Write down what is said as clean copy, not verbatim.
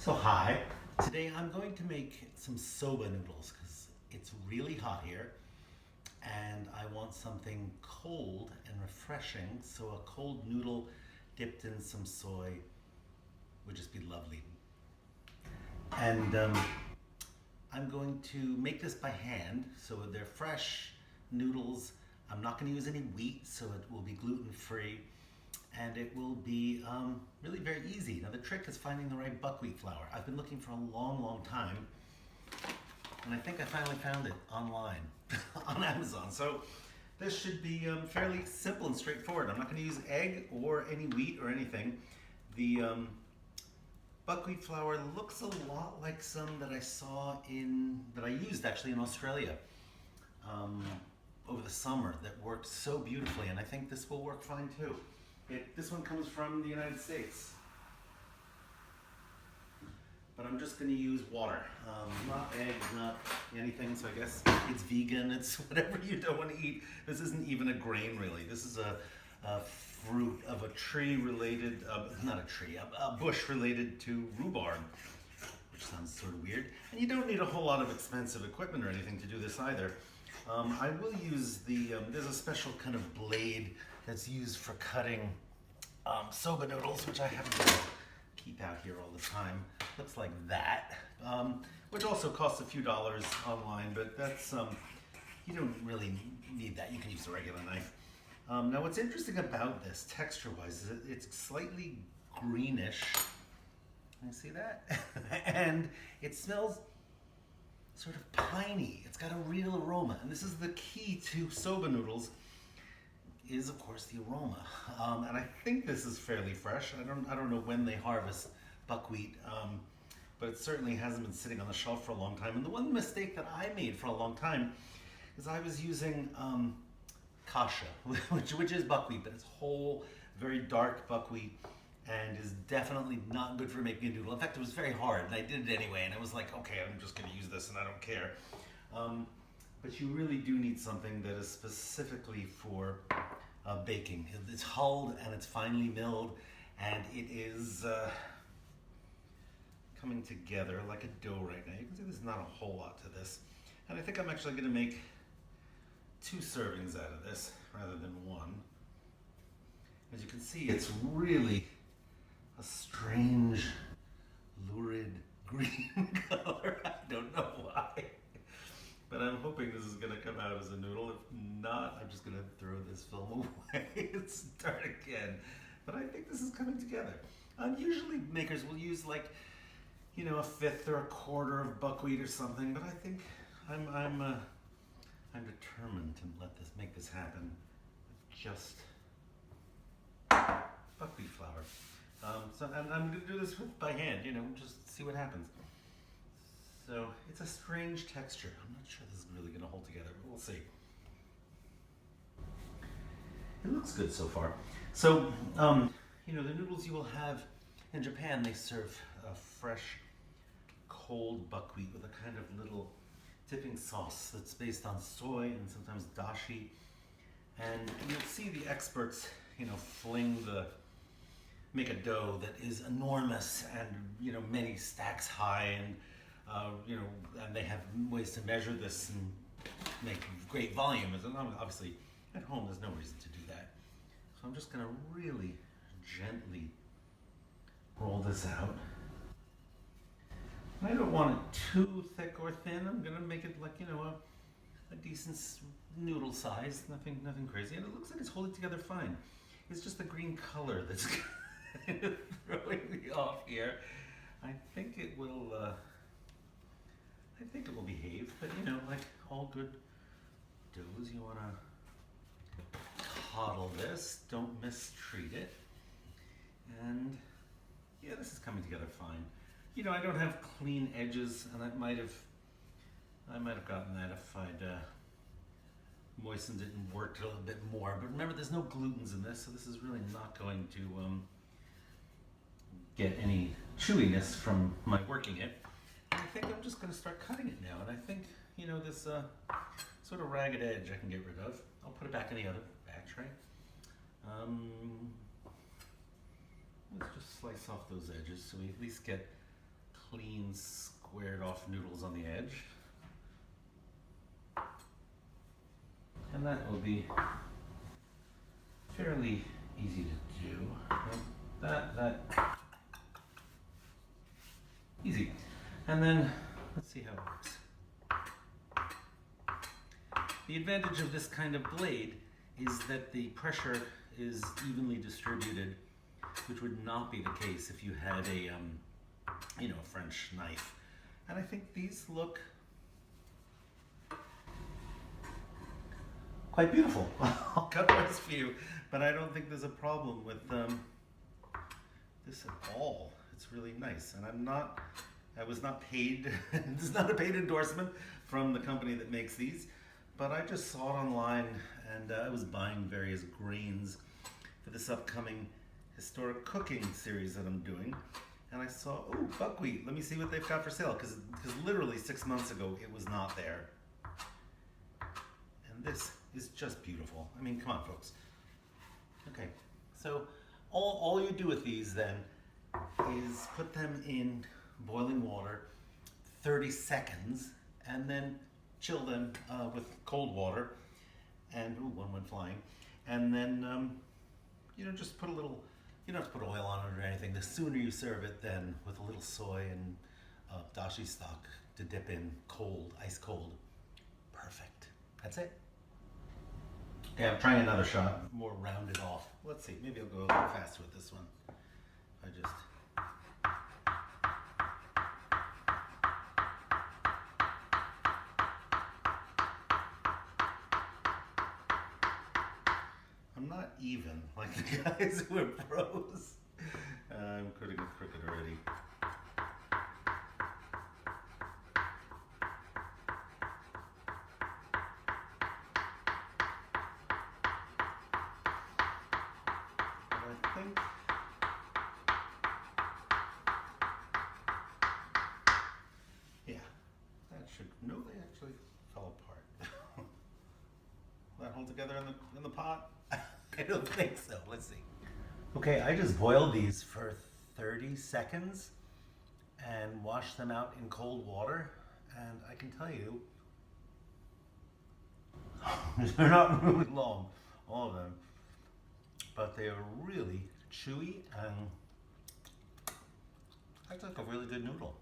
So hi, today I'm going to make some soba noodles because it's really hot here and I want something cold and refreshing, so a cold noodle dipped in some soy would just be lovely. And I'm going to make this by hand, so they're fresh noodles. I'm not going to use any wheat, so it will be gluten free and it will be really very easy. Now the trick is finding the right buckwheat flour. I've been looking for a long time and I think I finally found it online on Amazon. So this should be fairly simple and straightforward. I'm not going to use egg or any wheat or anything. The buckwheat flour looks a lot like some that I used actually in Australia over the summer that worked so beautifully, and I think this will work fine too. This one comes from the United States, but I'm just going to use water, not egg, not anything, so I guess it's vegan, it's whatever you don't want to eat. This isn't even a grain really, this is a fruit of a tree related, not a tree, a bush related to rhubarb, which sounds sort of weird. And you don't need a whole lot of expensive equipment or anything to do this either. I will use there's a special kind of blade that's used for cutting soba noodles, which I happen to keep out here all the time. Looks like that, which also costs a few dollars online, but that's, you don't really need that. You can use a regular knife. Now what's interesting about this texture-wise is it's slightly greenish. Can you see that? And it smells sort of piney. It's got a real aroma, and this is the key to soba noodles, is of course the aroma. And I think this is fairly fresh. I don't know when they harvest buckwheat, but it certainly hasn't been sitting on the shelf for a long time. And the one mistake that I made for a long time is I was using kasha, which is buckwheat, but it's whole, very dark buckwheat, and is definitely not good for making a noodle. In fact, it was very hard, and I did it anyway, and I was like, okay, I'm just going to use this, and I don't care. But you really do need something that is specifically for baking. It's hulled, and it's finely milled, and it is coming together like a dough right now. You can see there's not a whole lot to this. And I think I'm actually going to make 2 servings out of this rather than 1. As you can see, it's really a strange, lurid green color. I don't know why. But I'm hoping this is going to come out as a noodle. If not, I'm just going to throw this film away and start again. But I think this is coming together. Usually makers will use like, you know, a fifth or a quarter of buckwheat or something. But I think I'm determined to make this happen with just buckwheat flour. And I'm going to do this by hand, you know, just see what happens. So it's a strange texture. I'm not sure this is really going to hold together, but we'll see. It looks good so far. So, you know, the noodles you will have in Japan, they serve fresh, cold buckwheat with a kind of little dipping sauce that's based on soy and sometimes dashi. And you'll see the experts, you know, make a dough that is enormous and, you know, many stacks high, and you know, and they have ways to measure this and make great volume. And obviously, at home, there's no reason to do that. So I'm just going to really gently roll this out. And I don't want it too thick or thin. I'm going to make it like, you know, a decent noodle size. Nothing crazy. And it looks like it's holding together fine. It's just the green color that's kind of throwing me off here. I think it will behave, but you know, like all good doughs, you want to coddle this, don't mistreat it. And yeah, this is coming together fine. You know, I don't have clean edges, and I might have gotten that if I'd moistened it and worked it a little bit more. But remember, there's no glutens in this, so this is really not going to get any chewiness from my working it. And I think I'm just going to start cutting it now. And I think, you know, this sort of ragged edge I can get rid of. I'll put it back in the other batch, right? Let's just slice off those edges so we at least get clean, squared off noodles on the edge. And that will be fairly easy to do. That, easy. And then, let's see how it works. The advantage of this kind of blade is that the pressure is evenly distributed, which would not be the case if you had a, a French knife. And I think these look quite beautiful. I'll cut this for you, but I don't think there's a problem with this at all. It's really nice, and I was not paid. This is not a paid endorsement from the company that makes these, but I just saw it online, and I was buying various grains for this upcoming historic cooking series that I'm doing, and I saw, oh, buckwheat. Let me see what they've got for sale, because literally 6 months ago it was not there. And this is just beautiful. I mean, come on, folks. Okay, so all you do with these then is put them in boiling water 30 seconds and then chill them with cold water, and ooh, one went flying, and then just put a little, you don't have to put oil on it or anything. The sooner you serve it, then with a little soy and dashi stock to dip in cold, ice cold. Perfect. That's it. Okay, I'm trying another shot, more rounded off. Let's see, maybe I'll go a little faster with this one. I'm not even like the guys who are pros. I'm pretty crooked already. I think that should, no, they actually fell apart. Will that hold together in the pot? I don't think so. Let's see. Okay, I just boiled these for 30 seconds and washed them out in cold water, and I can tell you they're not really long, all of them, but they are really chewy, and that's like a really good noodle.